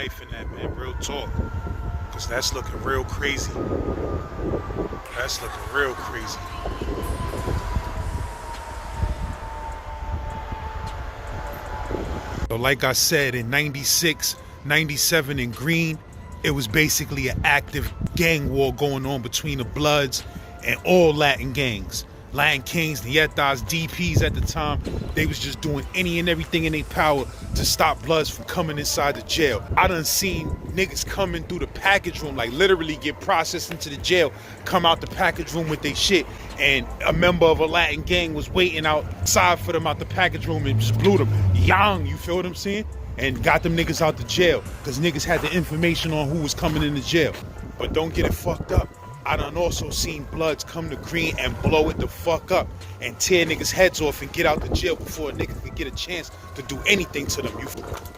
life in that, man. Real talk. Because that's looking real crazy. That's looking real crazy. So like I said, in 96, 97 in Greene, it was basically an active gang war going on between the Bloods and all Latin gangs. Latin Kings, Nietas, DPs at the time, they was just doing any and everything in their power to stop Bloods from coming inside the jail. I done seen niggas coming through the package room, like literally get processed into the jail, come out the package room with their shit, and a member of a Latin gang was waiting outside for them out the package room and just blew them. Young, you feel what I'm saying? And got them niggas out the jail, because niggas had the information on who was coming into jail. But don't get it fucked up. I done also seen Bloods come to Greene and blow it the fuck up and tear niggas' heads off and get out the jail before a nigga could get a chance to do anything to them.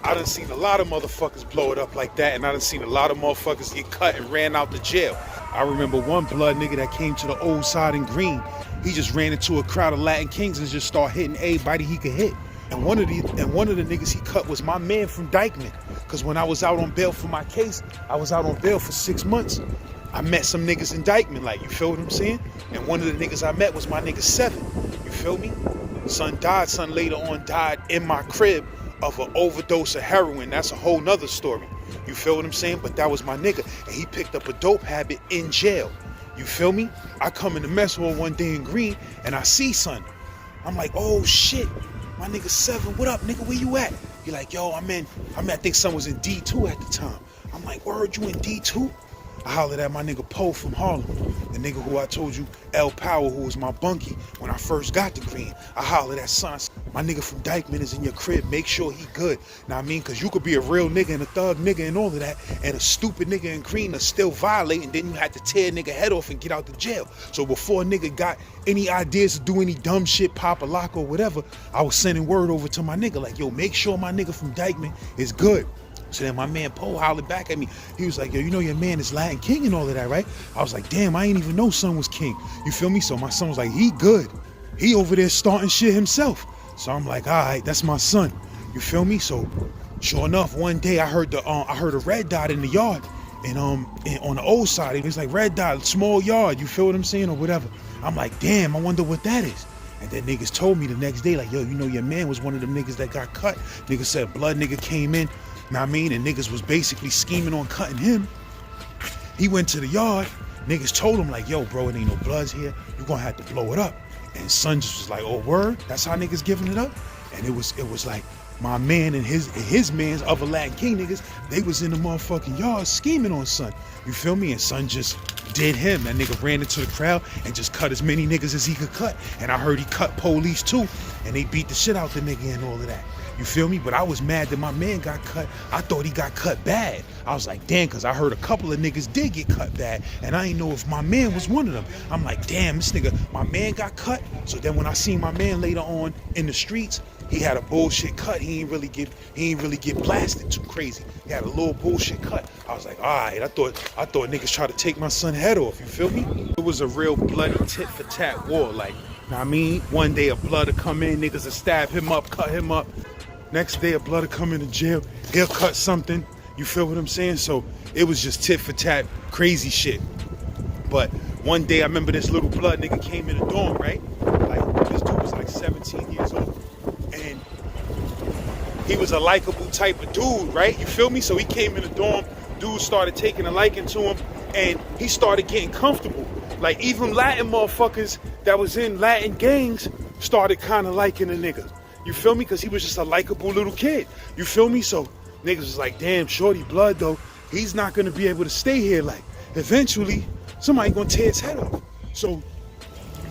I done seen a lot of motherfuckers blow it up like that, and I done seen a lot of motherfuckers get cut and ran out the jail. I remember one Blood nigga that came to the old side in Greene. He just ran into a crowd of Latin Kings and just started hitting everybody he could hit. And one of the niggas he cut was my man from Dykeman. Cause when I was out on bail for my case, I was out on bail for 6 months. I met some niggas in Dykeman, like, you feel what I'm saying? And one of the niggas I met was my nigga 7, you feel me? Son later on died in my crib of an overdose of heroin. That's a whole nother story, you feel what I'm saying? But that was my nigga, and he picked up a dope habit in jail, you feel me? I come in the mess hall one day in Greene, and I see son. I'm like, oh shit, my nigga 7, what up, nigga, where you at? He like, yo, I think son was in D2 at the time. I'm like, word, you in D2? I hollered at my nigga Poe from Harlem, the nigga who I told you, L Power, who was my bunkie when I first got to Greene. I hollered at son, my nigga from Dykeman is in your crib, make sure he good. Now I mean, cause you could be a real nigga and a thug nigga and all of that, and a stupid nigga in Greene is still violating, then you had to tear a nigga head off and get out the jail. So before a nigga got any ideas to do any dumb shit, pop a lock or whatever, I was sending word over to my nigga, like, yo, make sure my nigga from Dykeman is good. So then my man Poe hollered back at me. He was like, yo, you know your man is Latin King and all of that, right? I was like, damn, I ain't even know son was king. You feel me? So my son was like, he good. He over there starting shit himself. So I'm like, all right, that's my son. You feel me? So sure enough, one day I heard a red dot in the yard, and on the old side, it was like red dot, small yard. You feel what I'm saying or whatever? I'm like, damn, I wonder what that is. And then niggas told me the next day, like, yo, you know your man was one of them niggas that got cut. Niggas said Blood nigga came in. Know what I mean? And niggas was basically scheming on cutting him. He went to the yard. Niggas told him like, yo, bro, it ain't no Bloods here. You're gonna have to blow it up. And son just was like, oh, word? That's how niggas giving it up? And it was like my man and his man's other Latin King niggas, they was in the motherfucking yard scheming on son. You feel me? And son just did him. That nigga ran into the crowd and just cut as many niggas as he could cut. And I heard he cut police too. And they beat the shit out the nigga and all of that. You feel me? But I was mad that my man got cut. I thought he got cut bad. I was like, damn, because I heard a couple of niggas did get cut bad, and I didn't know if my man was one of them. I'm like, damn, this nigga, my man got cut. So then when I seen my man later on in the streets, he had a bullshit cut. He ain't really get blasted too crazy. He had a little bullshit cut. I was like, all right, I thought niggas tried to take my son's head off, you feel me? It was a real bloody tit for tat war. Like, know what I mean? One day a Blood will come in, niggas will stab him up, cut him up. Next day a Blood will come into jail, he'll cut something. You feel what I'm saying? So it was just tit for tat, crazy shit. But one day I remember this little Blood nigga came in the dorm, right? Like, this dude was like 17 years old. And he was a likable type of dude, right? You feel me? So he came in the dorm, dude started taking a liking to him, and he started getting comfortable. Like, even Latin motherfuckers that was in Latin gangs started kind of liking the nigga. You feel me? Because he was just a likable little kid. You feel me? So niggas was like, damn, shorty Blood though, he's not gonna be able to stay here. Like, eventually somebody gonna tear his head off. So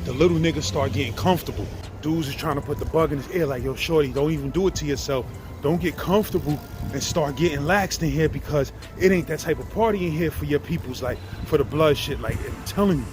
the little nigga start getting comfortable. Dudes is trying to put the bug in his ear, like, yo, shorty, don't even do it to yourself. Don't get comfortable and start getting laxed in here, because it ain't that type of party in here for your peoples, like for the Blood shit, like, I'm telling you.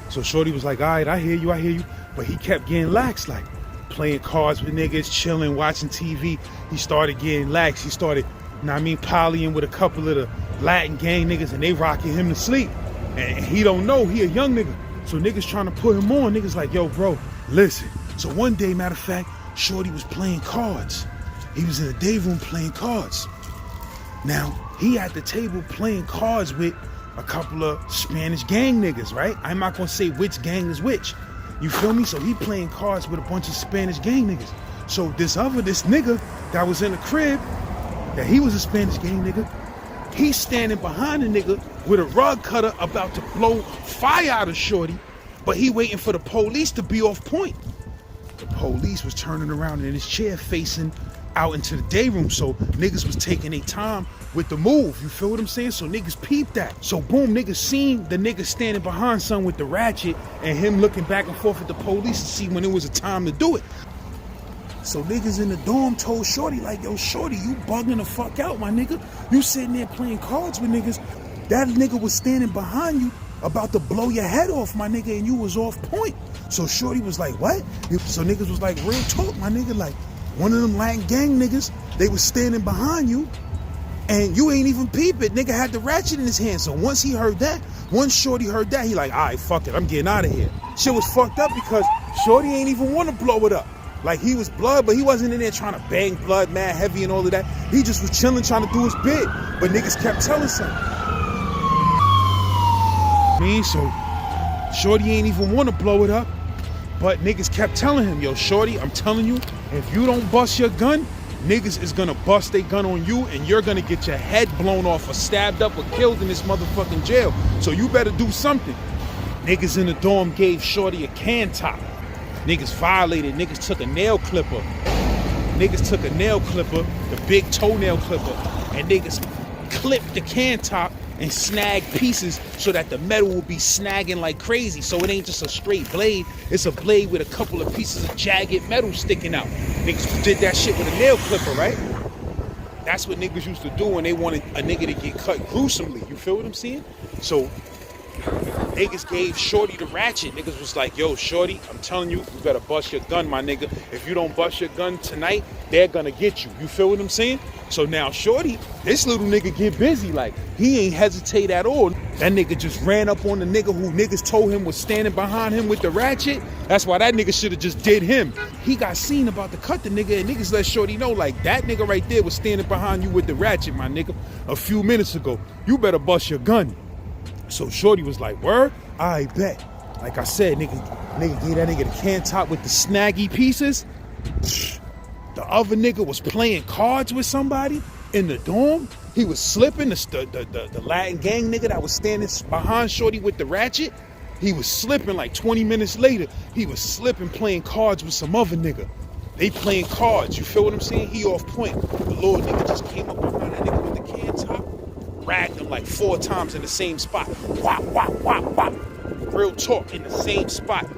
So shorty was like, all right, I hear you. But he kept getting lax, like playing cards with niggas, chilling, watching TV. He started getting lax. He started, you know what I mean, polying with a couple of the Latin gang niggas, and they rocking him to sleep. And he don't know, he a young nigga. So niggas trying to put him on. Niggas like, yo, bro, listen. So one day, matter of fact, shorty was playing cards. He was in the day room playing cards. Now, he at the table playing cards with a couple of Spanish gang niggas, right? I'm not gonna say which gang is which. You feel me? So he playing cards with a bunch of Spanish gang niggas. So this nigga that was in the crib, that he was a Spanish gang nigga, he's standing behind the nigga with a rug cutter about to blow fire out of shorty, but he waiting for the police to be off point. The police was turning around in his chair facing out into the day room, so niggas was taking their time with the move. You feel what I'm saying? So niggas peeped that. So boom, niggas seen the nigga standing behind son with the ratchet and him looking back and forth at the police to see when it was a time to do it. So niggas in the dorm told shorty like, yo, shorty, you bugging the fuck out, my nigga. You sitting there playing cards with niggas. That nigga was standing behind you about to blow your head off, my nigga, and you was off point. So shorty was like, what? So niggas was like, real talk, my nigga, like, one of them Latin gang niggas, they was standing behind you and you ain't even peep it. Nigga had the ratchet in his hand. So once shorty heard that, he like, all right, fuck it, I'm getting out of here. Shit was fucked up because shorty ain't even want to blow it up. Like, he was blood, but he wasn't in there trying to bang blood mad heavy and all of that. He just was chilling, trying to do his bit. But niggas kept telling something. So shorty ain't even want to blow it up. But niggas kept telling him, yo, shorty, I'm telling you, if you don't bust your gun, niggas is gonna bust their gun on you and you're gonna get your head blown off or stabbed up or killed in this motherfucking jail. So you better do something. Niggas in the dorm gave shorty a can top. Niggas violated. Niggas took a nail clipper. The big toenail clipper, and niggas clipped the can top and snag pieces so that the metal will be snagging like crazy. So it ain't just a straight blade, it's a blade with a couple of pieces of jagged metal sticking out. Niggas did that shit with a nail clipper, right? That's what niggas used to do when they wanted a nigga to get cut gruesomely. You feel what I'm saying? So niggas gave shorty the ratchet. Niggas was like, yo, shorty, I'm telling you, you better bust your gun, my nigga. If you don't bust your gun tonight, they're gonna get you. You feel what I'm saying? So now shorty, this little nigga get busy. Like, he ain't hesitate at all. That nigga just ran up on the nigga who niggas told him was standing behind him with the ratchet. That's why that nigga should have just did him. He got seen about to cut the nigga, and niggas let shorty know, like, that nigga right there was standing behind you with the ratchet, my nigga, a few minutes ago. You better bust your gun. So shorty was like, word? I bet. Like I said, nigga gave that nigga the can top with the snaggy pieces. The other nigga was playing cards with somebody in the dorm. He was slipping. The Latin gang nigga that was standing behind shorty with the ratchet, he was slipping. Like 20 minutes later, he was slipping playing cards with some other nigga. They playing cards. You feel what I'm saying? He off point. The little nigga just came up behind that nigga with the can top, ragged him like 4 times in the same spot. Wop, wop, wop, wop. Real talk, in the same spot.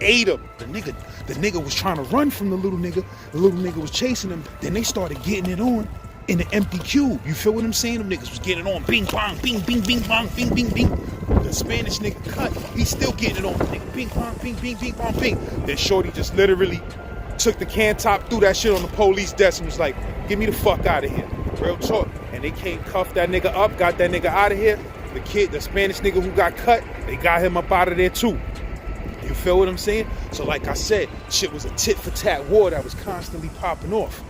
Ate him. The nigga was trying to run from the little nigga. The little nigga was chasing him. Then they started getting it on in the empty cube. You feel what I'm saying? Them niggas was getting it on. Bing, bong, bing, bing, bing, bong, bing, bing, bing. The Spanish nigga cut. He's still getting it on. Nigga, bing, bong, bing, bing, bing, bong, bing. Then shorty just literally took the can top, threw that shit on the police desk and was like, get me the fuck out of here. Real talk. And they came, cuffed that nigga up, got that nigga out of here. The Spanish nigga who got cut, they got him up out of there too. You feel what I'm saying? So like I said, shit was a tit for tat war that was constantly popping off.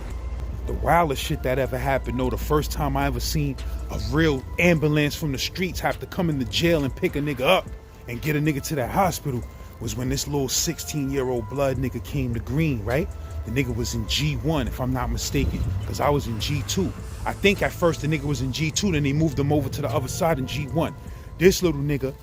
The wildest shit that ever happened, though, the first time I ever seen a real ambulance from the streets have to come in the jail and pick a nigga up and get a nigga to that hospital was when this little 16-year-old blood nigga came to Greene, right? The nigga was in G1, if I'm not mistaken, because I was in G2. I think at first the nigga was in G2, then they moved him over to the other side in G1. This little nigga,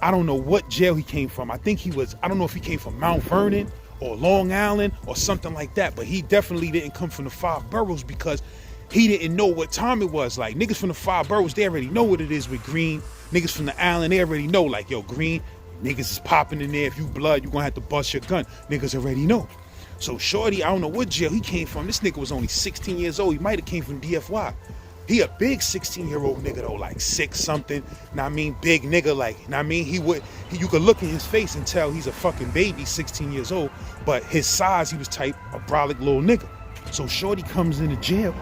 I don't know what jail he came from. I don't know if he came from Mount Vernon or Long Island or something like that, but he definitely didn't come from the 5 boroughs because he didn't know what time it was. Like, niggas from the 5 boroughs, they already know what it is with Greene. Niggas from the island, they already know, like, yo, Greene, niggas is popping in there. If you blood, you gonna have to bust your gun. Niggas already know. So shorty, I don't know what jail he came from. This nigga was only 16 years old. He might have came from DFY. He a big 16-year-old nigga though, like 6 something. Know what I mean? Big nigga, like, know what I mean? You could look in his face and tell he's a fucking baby, 16 years old. But his size, he was type a brolic little nigga. So shorty comes into jail.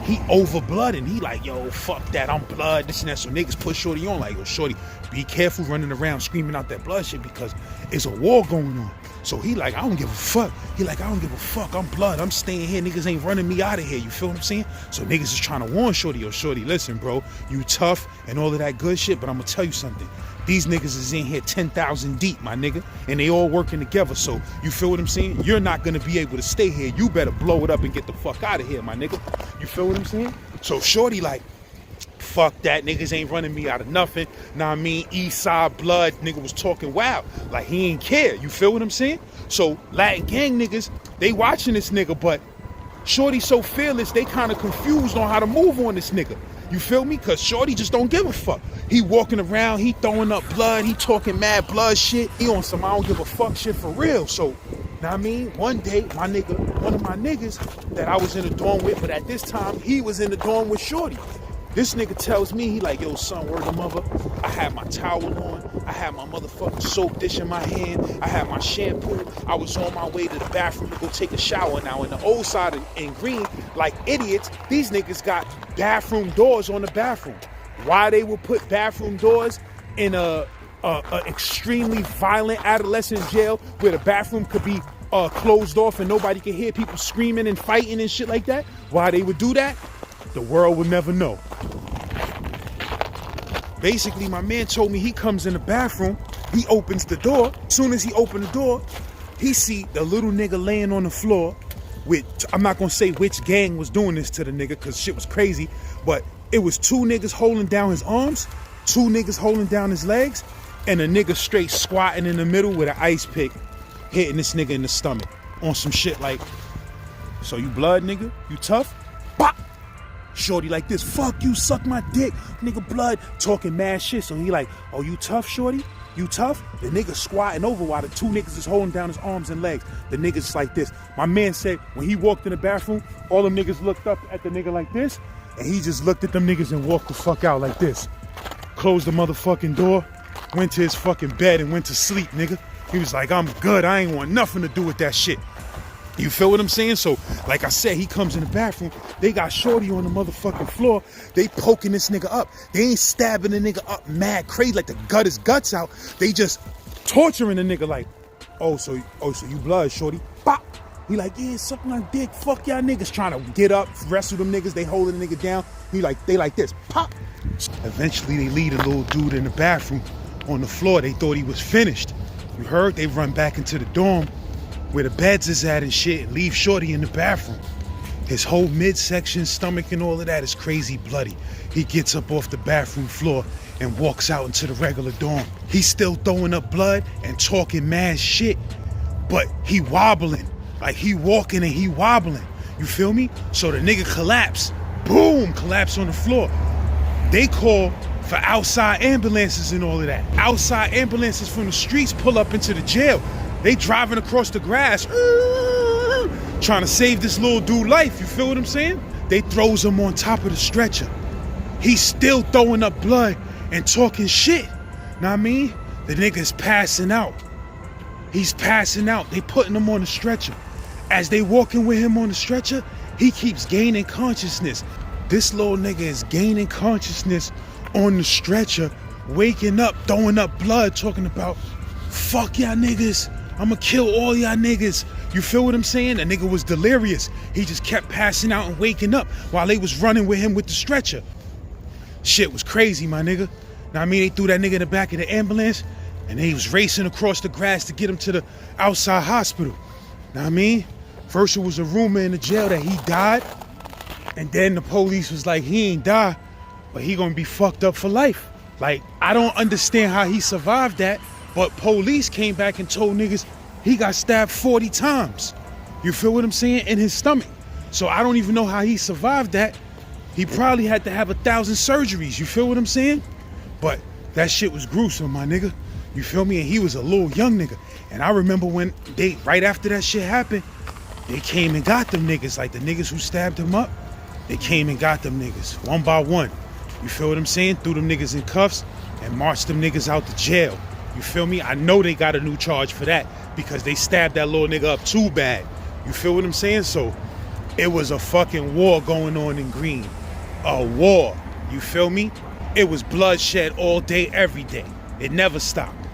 He over blooding. He like, yo, fuck that, I'm blood, this and that. So niggas put shorty on like, yo, shorty, be careful running around screaming out that blood shit because it's a war going on. So he like, I don't give a fuck. He like, I don't give a fuck. I'm blood. I'm staying here. Niggas ain't running me out of here. You feel what I'm saying? So niggas is trying to warn Shorty. Yo, Shorty, listen, bro. You tough and all of that good shit, but I'm gonna tell you something. These niggas is in here 10,000 deep, my nigga. And they all working together. So you feel what I'm saying? You're not gonna be able to stay here. You better blow it up and get the fuck out of here, my nigga. You feel what I'm saying? So Shorty like, fuck that, niggas ain't running me out of nothing. Nah, I mean, East Side blood, nigga was talking wild. Like, he ain't care, you feel what I'm saying? So, Latin gang niggas, they watching this nigga, but Shorty so fearless, they kind of confused on how to move on this nigga. You feel me? Because Shorty just don't give a fuck. He walking around, he throwing up blood, he talking mad blood shit. He on some I don't give a fuck shit for real. So, now I mean, one day, one of my niggas that I was in the dorm with, but at this time, he was in the dorm with Shorty. This nigga tells me, he like, yo, son, word to mother, I had my towel on, I had my motherfucking soap dish in my hand, I had my shampoo, I was on my way to the bathroom to go take a shower. Now, in the old side in Greene, like idiots, these niggas got bathroom doors on the bathroom. Why they would put bathroom doors in a extremely violent adolescent jail where the bathroom could be closed off and nobody could hear people screaming and fighting and shit like that? Why they would do that? The world will never know. Basically, my man told me he comes in the bathroom, he opens the door. As soon as he opened the door, he see the little nigga laying on the floor with, I'm not gonna say which gang was doing this to the nigga because shit was crazy, but it was two niggas holding down his arms, two niggas holding down his legs, and a nigga straight squatting in the middle with an ice pick hitting this nigga in the stomach on some shit like, so you blood, nigga? You tough? Bop! Shorty like this, fuck you, suck my dick, nigga blood, talking mad shit. So he like, oh, you tough, Shorty? You tough? The nigga squatting over while the two niggas is holding down his arms and legs. The niggas like this. My man said when he walked in the bathroom, all them niggas looked up at the nigga like this, and he just looked at them niggas and walked the fuck out like this. Closed the motherfucking door, went to his fucking bed and went to sleep, nigga. He was like, I'm good, I ain't want nothing to do with that shit. You feel what I'm saying? So, like I said, he comes in the bathroom. They got Shorty on the motherfucking floor. They poking this nigga up. They ain't stabbing the nigga up mad crazy like to gut his guts out. They just torturing the nigga like, so you blood, Shorty. Bop. He like, yeah, suck my dick. Fuck y'all niggas. Trying to get up, wrestle them niggas. They holding the nigga down. They like this. Pop. Eventually, they lead a little dude in the bathroom on the floor. They thought he was finished. You heard? They run back into the dorm where the beds is at and shit, and leave Shorty in the bathroom. His whole midsection, stomach and all of that is crazy bloody. He gets up off the bathroom floor and walks out into the regular dorm. He's still throwing up blood and talking mad shit, but he wobbling. Like he walking and he wobbling. You feel me? So the nigga collapse. Boom, collapse on the floor. They call for outside ambulances and all of that. Outside ambulances from the streets pull up into the jail. They driving across the grass, trying to save this little dude's life. You feel what I'm saying? They throws him on top of the stretcher. He's still throwing up blood and talking shit. Know what I mean? The nigga's passing out. He's passing out. They putting him on the stretcher. As they walking with him on the stretcher, he keeps gaining consciousness. This little nigga is gaining consciousness on the stretcher, waking up, throwing up blood, talking about, fuck y'all niggas. I'ma kill all y'all niggas. You feel what I'm saying? The nigga was delirious. He just kept passing out and waking up while they was running with him with the stretcher. Shit was crazy, my nigga. Now I mean, they threw that nigga in the back of the ambulance and they was racing across the grass to get him to the outside hospital. Now I mean, first it was a rumor in the jail that he died, and then the police was like, he ain't die, but he gonna be fucked up for life. Like, I don't understand how he survived that. But police came back and told niggas he got stabbed 40 times. You feel what I'm saying? In his stomach. So I don't even know how he survived that. He probably had to have 1,000 surgeries. You feel what I'm saying? But that shit was gruesome, my nigga. You feel me? And he was a little young nigga. And I remember when right after that shit happened, they came and got them niggas. Like the niggas who stabbed him up, they came and got them niggas one by one. You feel what I'm saying? Threw them niggas in cuffs and marched them niggas out to jail. You feel me? I know they got a new charge for that because they stabbed that little nigga up too bad. You feel what I'm saying? So it was a fucking war going on in Greene. A war. You feel me? It was bloodshed all day, every day. It never stopped.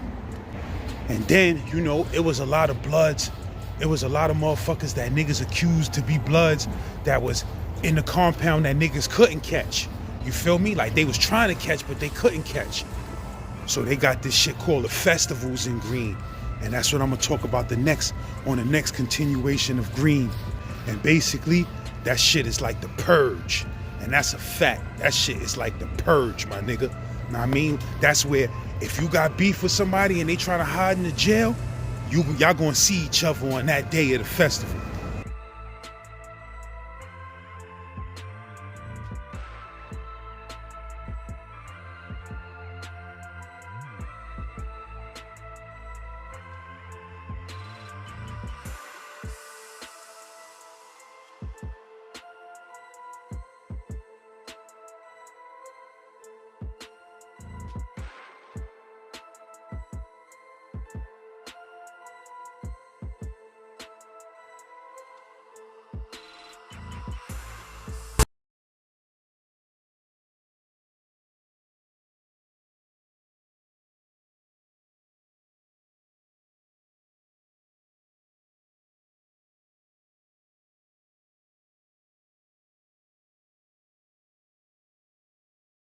And then, you know, it was a lot of bloods. It was a lot of motherfuckers that niggas accused to be bloods that was in the compound that niggas couldn't catch. You feel me? Like they was trying to catch, but they couldn't catch. So they got this shit called the festivals in Greene. And that's what I'm gonna talk about on the next continuation of Greene. And basically, that shit is like the purge. And that's a fact. That shit is like the purge, my nigga. Know what I mean? That's where if you got beef with somebody and they trying to hide in the jail, y'all gonna see each other on that day of the festival.